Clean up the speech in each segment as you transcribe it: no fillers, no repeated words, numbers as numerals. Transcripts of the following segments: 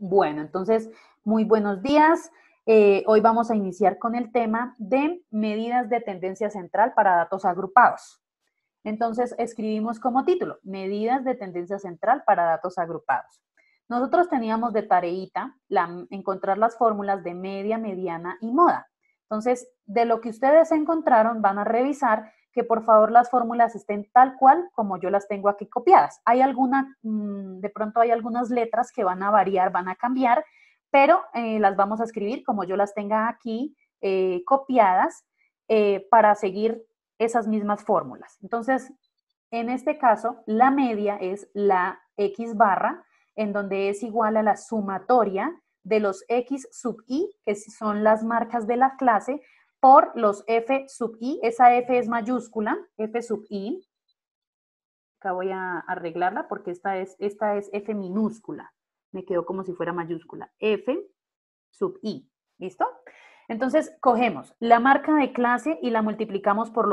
Bueno, entonces, muy buenos días. Hoy vamos a iniciar con el tema de medidas de tendencia central para datos agrupados. Entonces, escribimos como título, medidas de tendencia central para datos agrupados. Nosotros teníamos de tareita encontrar las fórmulas de media, mediana y moda. Entonces, de lo que ustedes encontraron, van a revisar que por favor las fórmulas estén tal cual como yo las tengo aquí copiadas. Hay de pronto hay algunas letras que van a variar, van a cambiar, pero las vamos a escribir como yo las tenga aquí copiadas para seguir esas mismas fórmulas. Entonces, en este caso, la media es la X barra, en donde es igual a la sumatoria de los X sub I, que son las marcas de la clase, por los F sub I. Esa F es mayúscula, F sub I. Acá voy a arreglarla porque esta es F minúscula. Me quedó como si fuera mayúscula. F sub I. ¿Listo? Entonces, cogemos la marca de clase y la multiplicamos por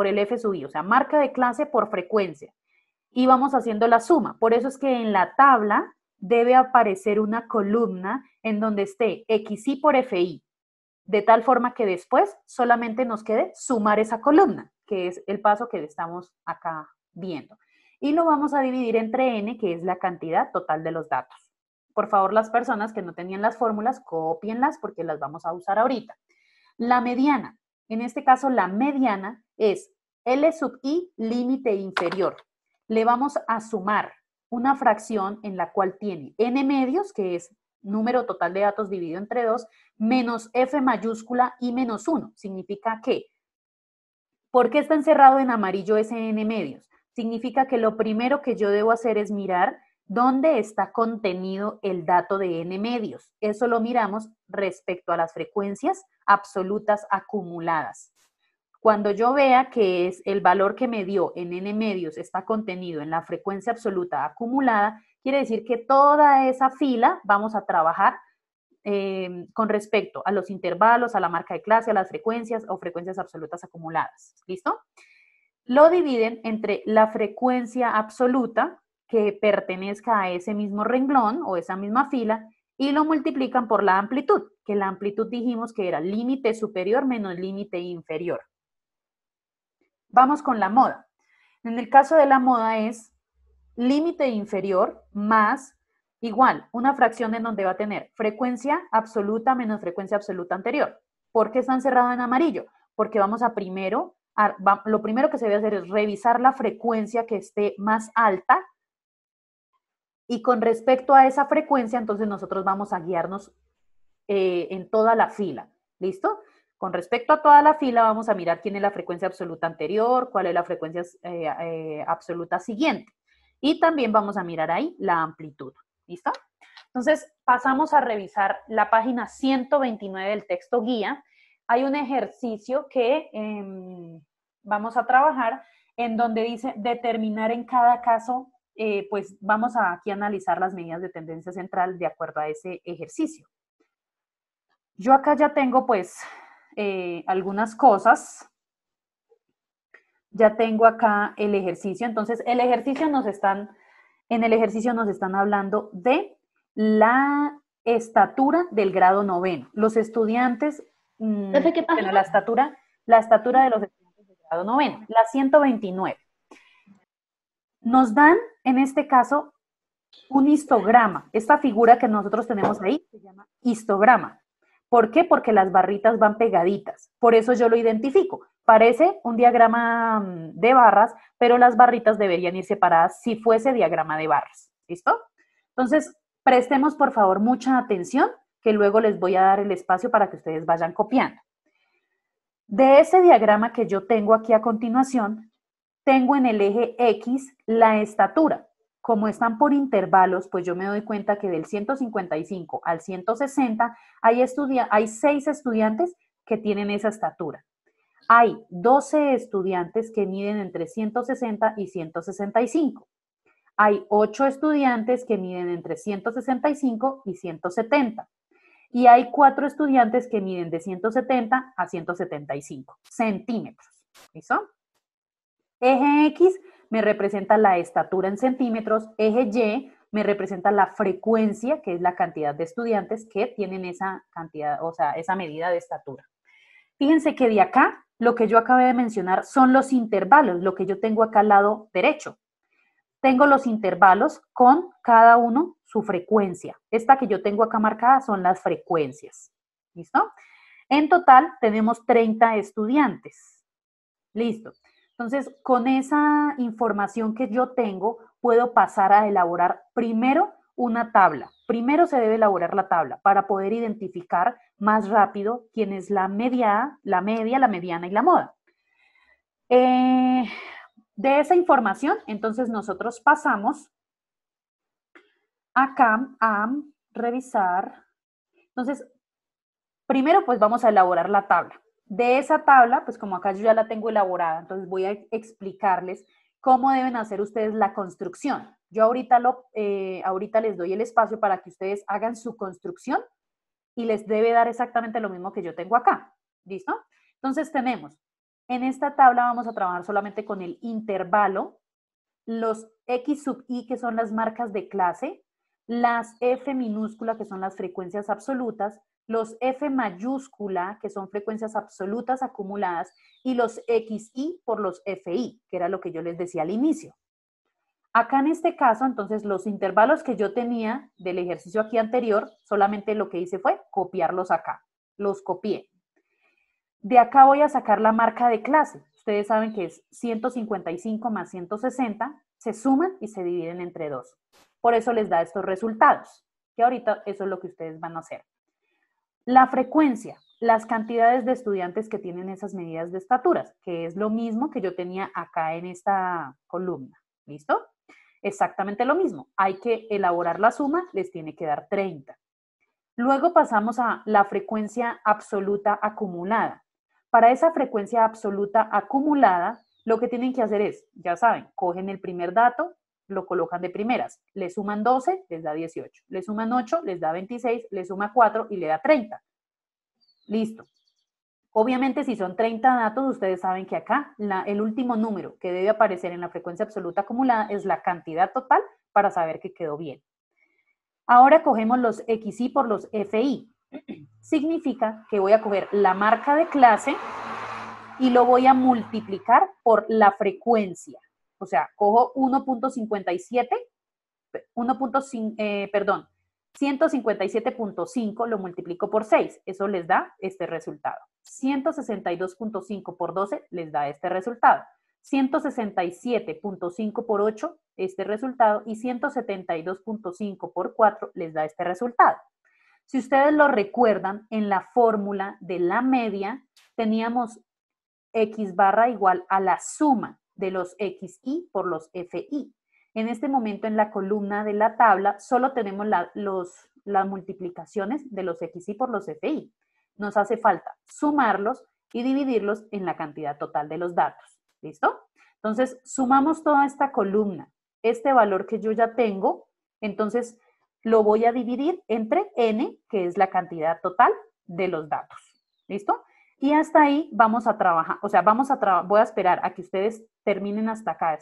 el F sub I, o sea, marca de clase por frecuencia. Y vamos haciendo la suma. Por eso es que en la tabla debe aparecer una columna en donde esté XI por FI, de tal forma que después solamente nos quede sumar esa columna, que es el paso que estamos acá viendo. Y lo vamos a dividir entre N, que es la cantidad total de los datos. Por favor, las personas que no tenían las fórmulas, cópienlas porque las vamos a usar ahorita. La mediana, en este caso la mediana es L sub I límite inferior. Le vamos a sumar una fracción en la cual tiene N medios, que es número total de datos dividido entre 2, menos F mayúscula y menos 1. Significa que, ¿por qué está encerrado en amarillo ese N medios? Significa que lo primero que yo debo hacer es mirar dónde está contenido el dato de N medios. Eso lo miramos respecto a las frecuencias absolutas acumuladas. Cuando yo vea que es el valor que me dio en N medios está contenido en la frecuencia absoluta acumulada, quiere decir que toda esa fila vamos a trabajar con respecto a los intervalos, a la marca de clase, a las frecuencias o frecuencias absolutas acumuladas. ¿Listo? Lo dividen entre la frecuencia absoluta que pertenezca a ese mismo renglón o esa misma fila y lo multiplican por la amplitud, que la amplitud dijimos que era límite superior menos límite inferior. Vamos con la moda. En el caso de la moda es límite inferior más igual, una fracción en donde va a tener frecuencia absoluta menos frecuencia absoluta anterior. ¿Por qué está encerrado en amarillo? Porque vamos a lo primero que se debe hacer es revisar la frecuencia que esté más alta y con respecto a esa frecuencia, entonces nosotros vamos a guiarnos en toda la fila. ¿Listo? Con respecto a toda la fila, vamos a mirar quién es la frecuencia absoluta anterior, cuál es la frecuencia absoluta siguiente. Y también vamos a mirar ahí la amplitud. ¿Listo? Entonces, pasamos a revisar la página 129 del texto guía. Hay un ejercicio que vamos a trabajar en donde dice determinar en cada caso, pues vamos a aquí analizar las medidas de tendencia central de acuerdo a ese ejercicio. Yo acá ya tengo pues algunas cosas. Ya tengo acá el ejercicio. Entonces, en el ejercicio nos están hablando de la estatura del grado noveno. Los estudiantes, ¿Qué página? bueno, la estatura de los estudiantes del grado noveno, la 129. Nos dan, en este caso, un histograma. Esta figura que nosotros tenemos ahí se llama histograma. ¿Por qué? Porque las barritas van pegaditas. Por eso yo lo identifico. Parece un diagrama de barras, pero las barritas deberían ir separadas si fuese diagrama de barras. ¿Listo? Entonces, prestemos por favor mucha atención, que luego les voy a dar el espacio para que ustedes vayan copiando. De ese diagrama que yo tengo aquí a continuación, tengo en el eje X la estatura. Como están por intervalos, pues yo me doy cuenta que del 155 al 160 hay 6 estudiantes que tienen esa estatura. Hay 12 estudiantes que miden entre 160 y 165. Hay 8 estudiantes que miden entre 165 y 170. Y hay 4 estudiantes que miden de 170 a 175 centímetros. ¿Listo? Eje X me representa la estatura en centímetros, eje Y me representa la frecuencia, que es la cantidad de estudiantes que tienen esa cantidad, o sea, esa medida de estatura. Fíjense que de acá, lo que yo acabé de mencionar son los intervalos, lo que yo tengo acá al lado derecho. Tengo los intervalos con cada uno su frecuencia. Esta que yo tengo acá marcada son las frecuencias. ¿Listo? En total tenemos 30 estudiantes. Listo. Entonces, con esa información que yo tengo, puedo pasar a elaborar primero una tabla. Primero se debe elaborar la tabla para poder identificar más rápido quién es la media, la mediana y la moda. De esa información, entonces nosotros pasamos acá a revisar. Entonces, primero pues vamos a elaborar la tabla. De esa tabla, pues como acá yo ya la tengo elaborada, entonces voy a explicarles cómo deben hacer ustedes la construcción. Yo ahorita les doy el espacio para que ustedes hagan su construcción y les debe dar exactamente lo mismo que yo tengo acá. ¿Listo? Entonces tenemos, en esta tabla vamos a trabajar solamente con el intervalo, los X sub I, que son las marcas de clase, las F minúscula, que son las frecuencias absolutas, los F mayúscula, que son frecuencias absolutas acumuladas, y los XI por los FI, que era lo que yo les decía al inicio. Acá en este caso, entonces, los intervalos que yo tenía del ejercicio aquí anterior, solamente lo que hice fue copiarlos acá. Los copié. De acá voy a sacar la marca de clase. Ustedes saben que es 155 más 160, se suman y se dividen entre 2. Por eso les da estos resultados, que ahorita eso es lo que ustedes van a hacer. La frecuencia, las cantidades de estudiantes que tienen esas medidas de estaturas, que es lo mismo que yo tenía acá en esta columna. ¿Listo? Exactamente lo mismo. Hay que elaborar la suma, les tiene que dar 30. Luego pasamos a la frecuencia absoluta acumulada. Para esa frecuencia absoluta acumulada, lo que tienen que hacer es, ya saben, cogen el primer dato, lo colocan de primeras, le suman 12, les da 18, le suman 8, les da 26, le suma 4 y le da 30. Listo. Obviamente, si son 30 datos, ustedes saben que acá el último número que debe aparecer en la frecuencia absoluta acumulada es la cantidad total para saber que quedó bien. Ahora cogemos los XI por los FI. Significa que voy a coger la marca de clase y lo voy a multiplicar por la frecuencia. O sea, cojo 1.57, 157.5 lo multiplico por 6. Eso les da este resultado. 162.5 por 12 les da este resultado. 167.5 por 8, este resultado, y 172.5 por 4 les da este resultado. Si ustedes lo recuerdan, en la fórmula de la media teníamos X barra igual a la suma de los XI por los FI. En este momento en la columna de la tabla solo tenemos las multiplicaciones de los XI por los FI. Nos hace falta sumarlos y dividirlos en la cantidad total de los datos. ¿Listo? Entonces, sumamos toda esta columna, este valor que yo ya tengo, entonces lo voy a dividir entre n, que es la cantidad total de los datos. ¿Listo? Y hasta ahí vamos a trabajar, o sea, voy a esperar a que ustedes terminen hasta acá,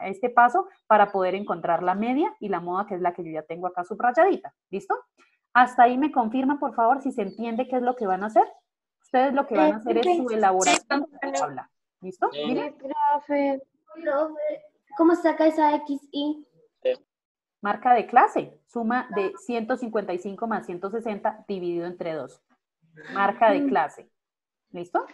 este paso, para poder encontrar la media y la moda, que es la que yo ya tengo acá subrayadita. ¿Listo? Hasta ahí me confirman, por favor, si se entiende qué es lo que van a hacer. Ustedes lo que van a hacer es su elaboración de la tabla. ¿Listo? Sí, profe, ¿cómo saca esa XI? Marca de clase, suma de 155 más 160 dividido entre 2. Marca de clase. ¿Listo?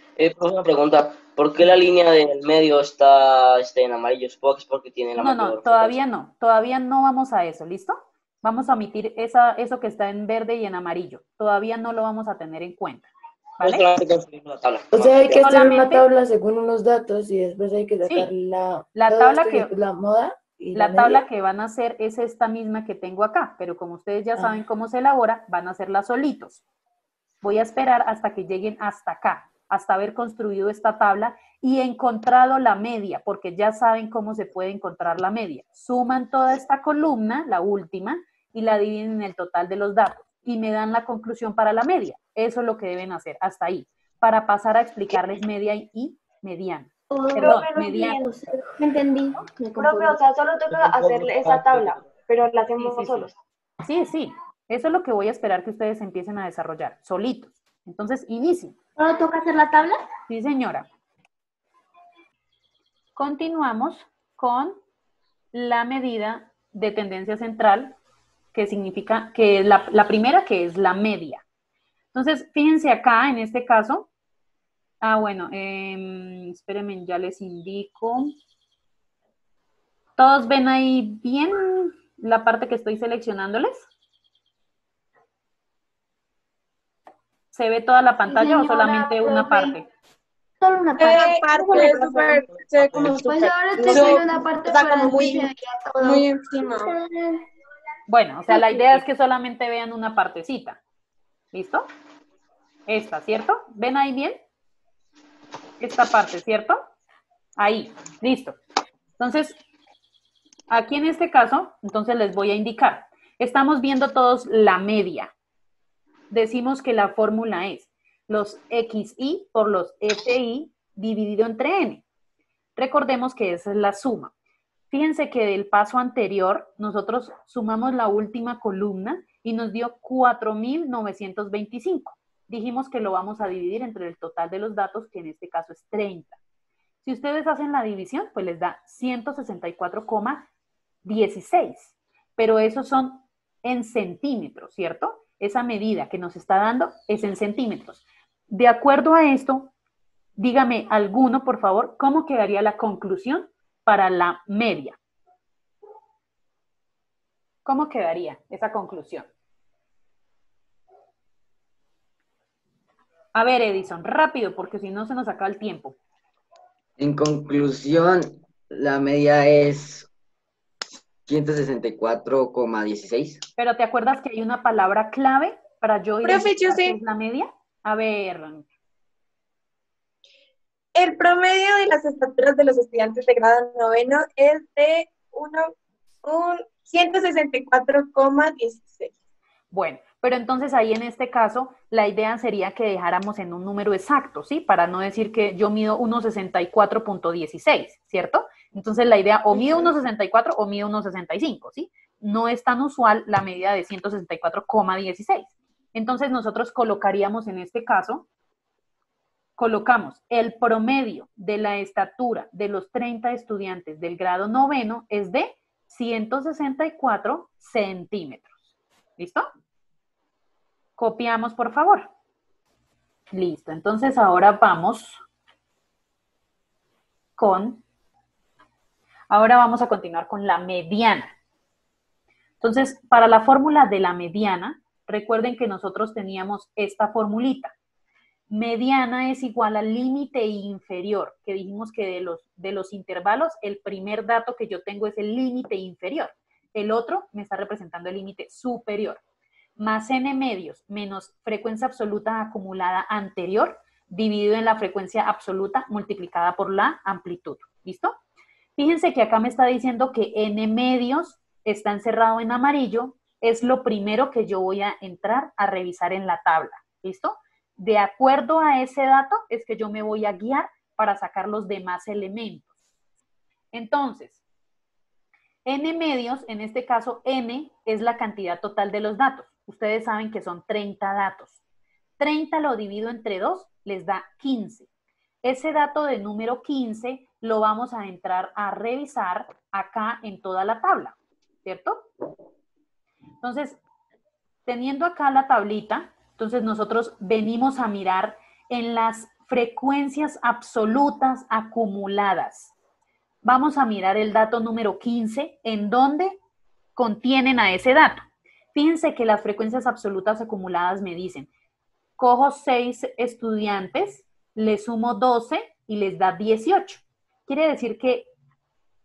Una pregunta, ¿por qué la línea del medio está en amarillo? Supongo que es porque tiene la mayor todavía no vamos a eso, ¿listo? Vamos a omitir eso que está en verde y en amarillo. Todavía no lo vamos a tener en cuenta. ¿Vale? O sea, hay que hacer una tabla según unos datos y después hay que sacar la tabla la moda. Y la tabla que van a hacer es esta misma que tengo acá, pero como ustedes ya saben cómo se elabora, van a hacerla solitos. Voy a esperar hasta que lleguen hasta acá, hasta haber construido esta tabla y encontrado la media, porque ya saben cómo se puede encontrar la media. Suman toda esta columna, la última, y la dividen en el total de los datos y me dan la conclusión para la media. Eso es lo que deben hacer hasta ahí, para pasar a explicarles media y mediana. Perdón, mediana. Me entendí. Profe, o sea, solo toca hacerle esa tabla. pero la hacemos Sí. solos. Sí. Eso es lo que voy a esperar que ustedes empiecen a desarrollar, solitos. Entonces, inicien. ¿Solo toca hacer la tabla? Sí, señora. Continuamos con la medida de tendencia central, que significa que es la primera, que es la media. Entonces, fíjense acá, en este caso. Bueno, espérenme, ya les indico. ¿Todos ven ahí bien la parte que estoy seleccionándoles? ¿Se ve toda la pantalla o solamente una parte? Solo una parte. Se ve como Pues súper. ahora estoy viendo una parte, Está pero como antes muy, se veía todo. muy encima. Bueno, o sea, la idea es que solamente vean una partecita. ¿Listo? Esta, ¿cierto? ¿Ven ahí bien? Esta parte, ¿cierto? Ahí, listo. Entonces, aquí en este caso, entonces les voy a indicar. Estamos viendo todos la media. Decimos que la fórmula es los XI por los FI dividido entre N. Recordemos que esa es la suma. Fíjense que del paso anterior, nosotros sumamos la última columna y nos dio 4.925. Dijimos que lo vamos a dividir entre el total de los datos, que en este caso es 30. Si ustedes hacen la división, pues les da 164,16. Pero esos son en centímetros, ¿cierto? Esa medida que nos está dando es en centímetros. De acuerdo a esto, dígame alguno, por favor, ¿cómo quedaría la conclusión para la media? ¿Cómo quedaría esa conclusión? A ver, Edison, rápido, porque si no se nos acaba el tiempo. En conclusión, la media es 164,16. Pero ¿te acuerdas que hay una palabra clave para yo Profe, yo identificar sé. qué es la media? A ver, El promedio de las estaturas de los estudiantes de grado noveno es de 164,16. bueno, pero entonces ahí en este caso, la idea sería que dejáramos en un número exacto, ¿sí? Para no decir que yo mido 1,64,16, ¿cierto? Entonces la idea o mido 1,64 o mido 1,65, ¿sí? No es tan usual la medida de 164,16. Entonces nosotros colocaríamos en este caso, colocamos el promedio de la estatura de los 30 estudiantes del grado noveno es de 164 centímetros. ¿Listo? Copiamos, por favor. Listo. Entonces ahora vamos a continuar con la mediana. Entonces, para la fórmula de la mediana, recuerden que nosotros teníamos esta formulita. Mediana es igual al límite inferior, que dijimos que de los intervalos, el primer dato que yo tengo es el límite inferior. El otro me está representando el límite superior. Más n medios menos frecuencia absoluta acumulada anterior, dividido en la frecuencia absoluta multiplicada por la amplitud. ¿Listo? Fíjense que acá me está diciendo que n medios está encerrado en amarillo, es lo primero que yo voy a entrar a revisar en la tabla. ¿Listo? De acuerdo a ese dato es que yo me voy a guiar para sacar los demás elementos. Entonces, n medios, en este caso n es la cantidad total de los datos. Ustedes saben que son 30 datos. 30 lo divido entre 2, les da 15. Ese dato de número 15 lo vamos a entrar a revisar acá en toda la tabla, ¿cierto? Entonces, teniendo acá la tablita, entonces nosotros venimos a mirar en las frecuencias absolutas acumuladas. Vamos a mirar el dato número 15, en donde contienen a ese dato. Fíjense que las frecuencias absolutas acumuladas me dicen, cojo 6 estudiantes, le sumo 12 y les da 18. Quiere decir que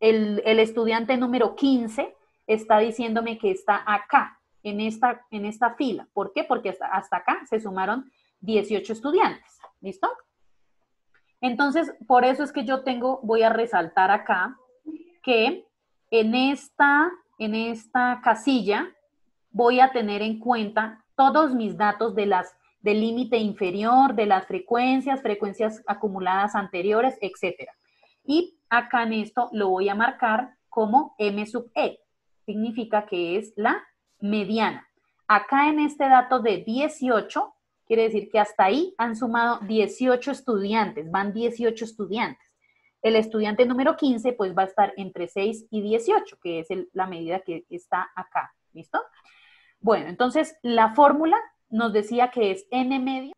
el estudiante número 15 está diciéndome que está acá, en esta fila. ¿Por qué? Porque hasta acá se sumaron 18 estudiantes. ¿Listo? Entonces, por eso es que yo voy a resaltar acá que en esta casilla voy a tener en cuenta todos mis datos del límite inferior, de las frecuencias acumuladas anteriores, etc. Y acá en esto lo voy a marcar como M sub E, significa que es la mediana. Acá en este dato de 18, quiere decir que hasta ahí han sumado 18 estudiantes, van 18 estudiantes. El estudiante número 15 pues va a estar entre 6 y 18, que es la medida que está acá, ¿listo? Bueno, entonces la fórmula nos decía que es n medio.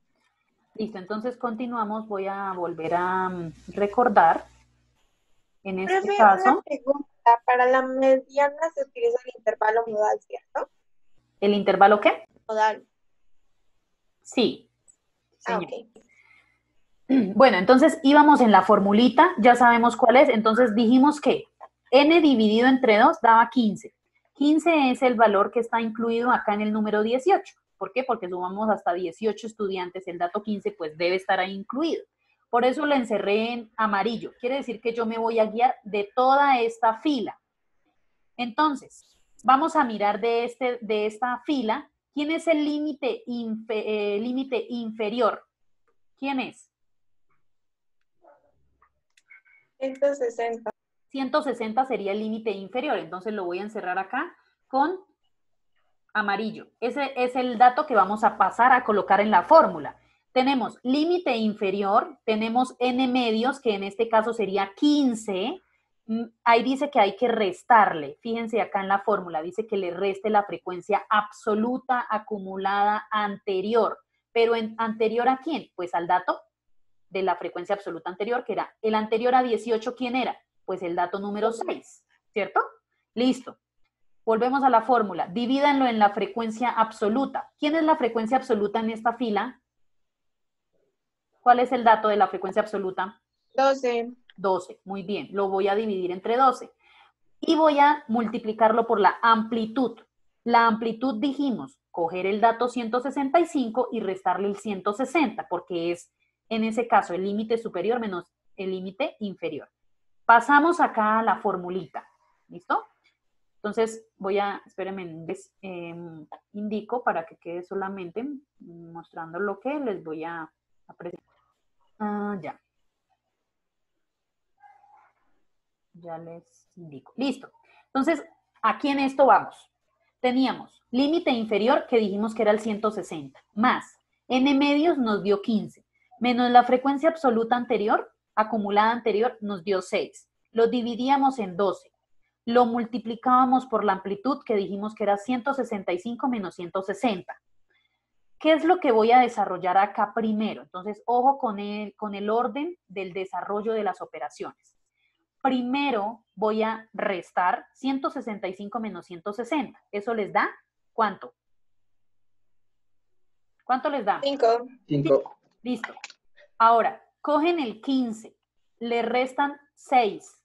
Listo, entonces continuamos, voy a volver a recordar. En este Profe, caso, una pregunta. Para la mediana se utiliza el intervalo modal, ¿cierto? ¿el intervalo qué? Modal. Sí. Ah, Señor. ok. Bueno, entonces íbamos en la formulita, ya sabemos cuál es, entonces dijimos que n dividido entre 2 daba 15. 15 es el valor que está incluido acá en el número 18. ¿Por qué? Porque sumamos hasta 18 estudiantes, el dato 15 pues debe estar ahí incluido. Por eso lo encerré en amarillo. Quiere decir que yo me voy a guiar de toda esta fila. Entonces, vamos a mirar de esta fila, ¿quién es el límite inferior? ¿Quién es? 160. 160 sería el límite inferior, entonces lo voy a encerrar acá con amarillo. Ese es el dato que vamos a pasar a colocar en la fórmula. Tenemos límite inferior, tenemos n medios, que en este caso sería 15. Ahí dice que hay que restarle. Fíjense acá en la fórmula, dice que le reste la frecuencia absoluta acumulada anterior. ¿Pero anterior a quién? Pues al dato de la frecuencia absoluta anterior, que era el anterior a 18, ¿quién era? Pues el dato número 6, ¿cierto? Listo. Volvemos a la fórmula. Divídanlo en la frecuencia absoluta. ¿Quién es la frecuencia absoluta en esta fila? ¿Cuál es el dato de la frecuencia absoluta? 12. 12. Muy bien. Lo voy a dividir entre 12. Y voy a multiplicarlo por la amplitud. La amplitud dijimos, coger el dato 165 y restarle el 160, porque es, en ese caso, el límite superior menos el límite inferior. Pasamos acá a la formulita. ¿Listo? Entonces voy a, espérenme, les indico para que quede solamente mostrando lo que les voy a presentar. Ya. Ya les indico. Listo. Entonces, aquí en esto vamos. Teníamos límite inferior que dijimos que era el 160, más n medios nos dio 15, menos la frecuencia absoluta anterior, acumulada anterior, nos dio 6. Lo dividíamos en 12. Lo multiplicábamos por la amplitud que dijimos que era 165 menos 160. ¿Qué es lo que voy a desarrollar acá primero? Entonces, ojo con el orden del desarrollo de las operaciones. Primero voy a restar 165 menos 160. ¿Eso les da cuánto? ¿Cuánto les da? 5. 5. Listo. Ahora, cogen el 15, le restan 6.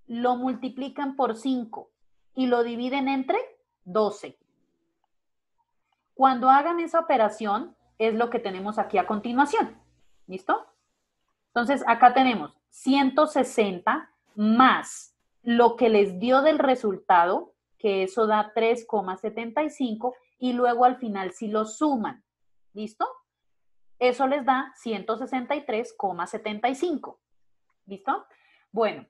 Lo multiplican por 5 y lo dividen entre 12. Cuando hagan esa operación, es lo que tenemos aquí a continuación. ¿Listo? Entonces, acá tenemos 160 más lo que les dio del resultado, que eso da 3,75, y luego al final si lo suman. ¿Listo? Eso les da 163,75. ¿Listo? Bueno.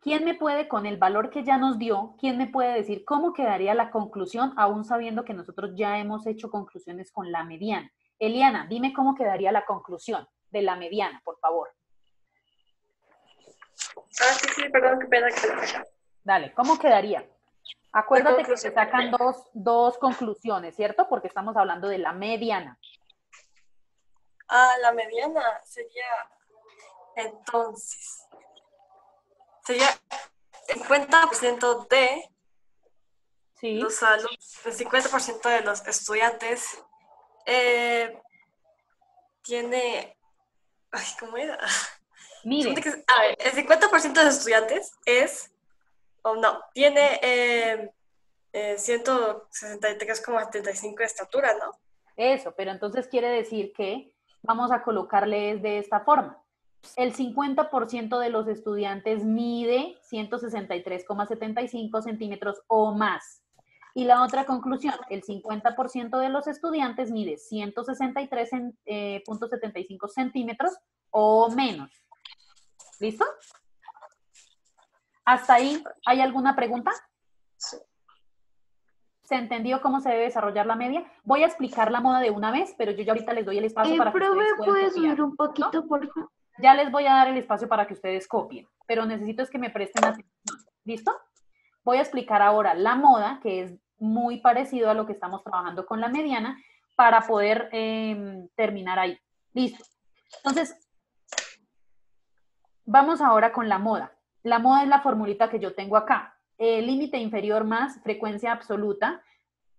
¿Quién me puede, con el valor que ya nos dio, quién me puede decir cómo quedaría la conclusión, aún sabiendo que nosotros ya hemos hecho conclusiones con la mediana? Eliana, dime cómo quedaría la conclusión de la mediana, por favor. Sí, perdón, qué pena que lo saca. Dale, ¿cómo quedaría? Acuérdate que se sacan dos conclusiones, ¿cierto? Porque estamos hablando de la mediana. La mediana sería, entonces, sería el 50% de Sí. los alumnos, el 50% de los estudiantes tiene, ¿cómo era? Miren, A ver, el 50% de los estudiantes tiene 163,75 de estatura, ¿no? eso, pero entonces quiere decir que vamos a colocarle de esta forma. El 50% de los estudiantes mide 163,75 centímetros o más. Y la otra conclusión, el 50% de los estudiantes mide 163,75 centímetros o menos. ¿Listo? ¿Hasta ahí hay alguna pregunta? Sí. ¿Se entendió cómo se debe desarrollar la media? Voy a explicar la moda de una vez, pero yo ya ahorita les doy el espacio para que Profe, ustedes puedan ¿puedes copiar, subir un ¿no? poquito, por favor? Ya les voy a dar el espacio para que ustedes copien, pero necesito es que me presten atención. ¿Listo? Voy a explicar ahora la moda, que es muy parecido a lo que estamos trabajando con la mediana, para poder terminar ahí. Listo. Entonces, vamos ahora con la moda. La moda es la formulita que yo tengo acá. El límite inferior más frecuencia absoluta.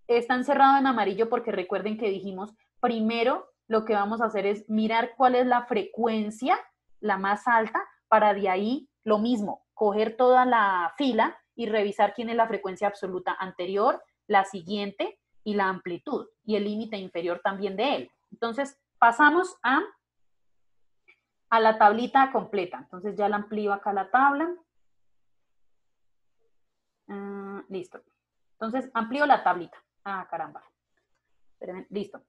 Está encerrado en amarillo porque recuerden que dijimos, primero lo que vamos a hacer es mirar cuál es la frecuencia, la más alta, para de ahí lo mismo, coger toda la fila y revisar quién es la frecuencia absoluta anterior, la siguiente y la amplitud, y el límite inferior también de él. Entonces, pasamos a la tablita completa. Entonces, ya la amplío acá la tabla. Listo. Entonces, amplío la tablita. Ah, caramba. Espérenme. Listo.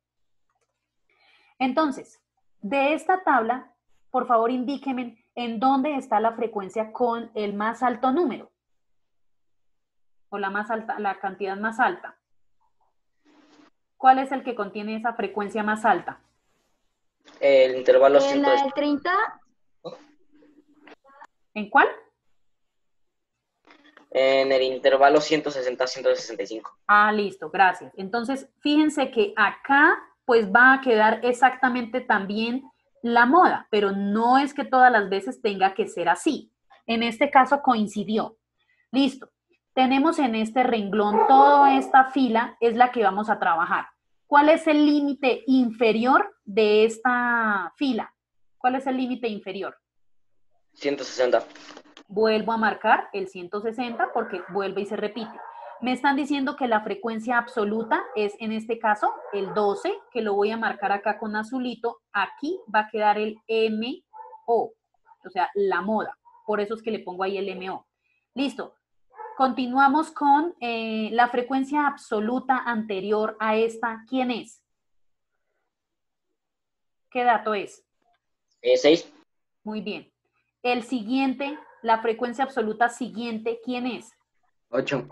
Entonces, de esta tabla, por favor, indíquenme en dónde está la frecuencia con el más alto número. O la más alta, la cantidad más alta. ¿Cuál es el que contiene esa frecuencia más alta? El intervalo En la del 30, ¿En cuál? en el intervalo 160-165. Ah, listo, gracias. Entonces, fíjense que acá pues va a quedar exactamente también la moda, pero no es que todas las veces tenga que ser así. En este caso coincidió. Listo. Tenemos en este renglón toda esta fila es la que vamos a trabajar. ¿Cuál es el límite inferior de esta fila? ¿Cuál es el límite inferior? 160. Vuelvo a marcar el 160 porque vuelve y se repite. Me están diciendo que la frecuencia absoluta es, en este caso, el 12, que lo voy a marcar acá con azulito. Aquí va a quedar el MO, o sea, la moda. Por eso es que le pongo ahí el MO. Listo. Continuamos con la frecuencia absoluta anterior a esta. ¿Quién es? ¿Qué dato es? 6. Muy bien. El siguiente, la frecuencia absoluta siguiente, ¿quién es? 8.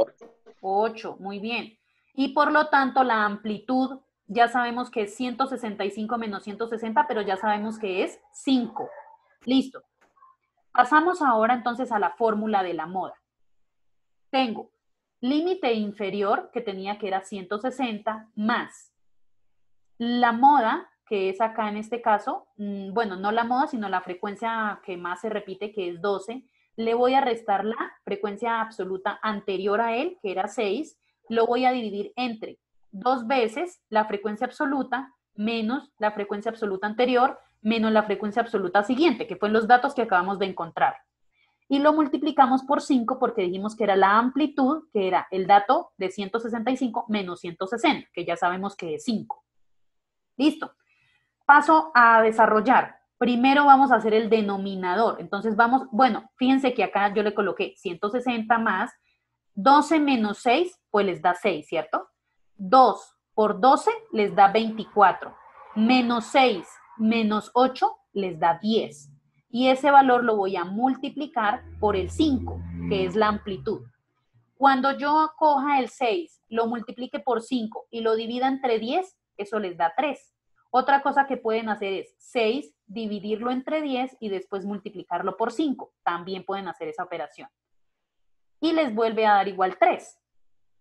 8, muy bien. Y por lo tanto, la amplitud, ya sabemos que es 165 menos 160, pero ya sabemos que es 5. Listo. Pasamos ahora entonces a la fórmula de la moda. Tengo límite inferior, que tenía que era 160, más la moda, que es acá en este caso, bueno, no la moda, sino la frecuencia que más se repite, que es 12, le voy a restar la frecuencia absoluta anterior a él, que era 6, lo voy a dividir entre 2 veces la frecuencia absoluta menos la frecuencia absoluta anterior menos la frecuencia absoluta siguiente, que fueron los datos que acabamos de encontrar. Y lo multiplicamos por 5 porque dijimos que era la amplitud, que era el dato de 165 menos 160, que ya sabemos que es 5. Listo. Paso a desarrollar. Primero vamos a hacer el denominador. Entonces vamos, bueno, fíjense que acá yo le coloqué 160 más 12 menos 6, pues les da 6, ¿cierto? 2 por 12 les da 24. Menos 6 menos 8 les da 10. Y ese valor lo voy a multiplicar por el 5, que es la amplitud. Cuando yo coja el 6, lo multiplique por 5 y lo divida entre 10, eso les da 3. Otra cosa que pueden hacer es 6, dividirlo entre 10 y después multiplicarlo por 5. También pueden hacer esa operación. Y les vuelve a dar igual 3.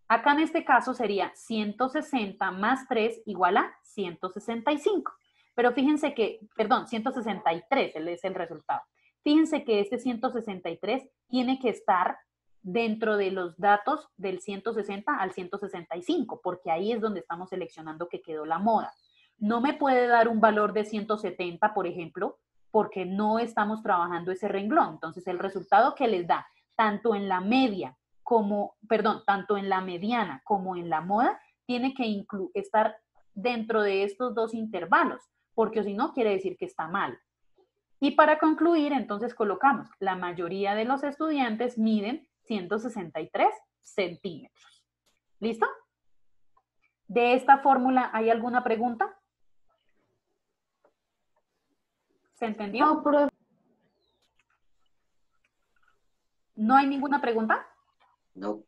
Acá en este caso sería 160 más 3 igual a 165. Pero fíjense que, perdón, 163 es el resultado. Fíjense que este 163 tiene que estar dentro de los datos del 160 al 165, porque ahí es donde estamos seleccionando que quedó la moda. No me puede dar un valor de 170, por ejemplo, porque no estamos trabajando ese renglón. Entonces, el resultado que les da, tanto en la media como, perdón, tanto en la mediana como en la moda, tiene que estar dentro de estos dos intervalos, porque si no, quiere decir que está mal. Y para concluir, entonces colocamos, la mayoría de los estudiantes miden 163 centímetros. ¿Listo? ¿De esta fórmula hay alguna pregunta? ¿Se entendió? no, profe. ¿No hay ninguna pregunta? No.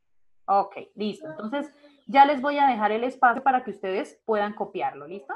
Ok, listo. Entonces, ya les voy a dejar el espacio para que ustedes puedan copiarlo, ¿listo?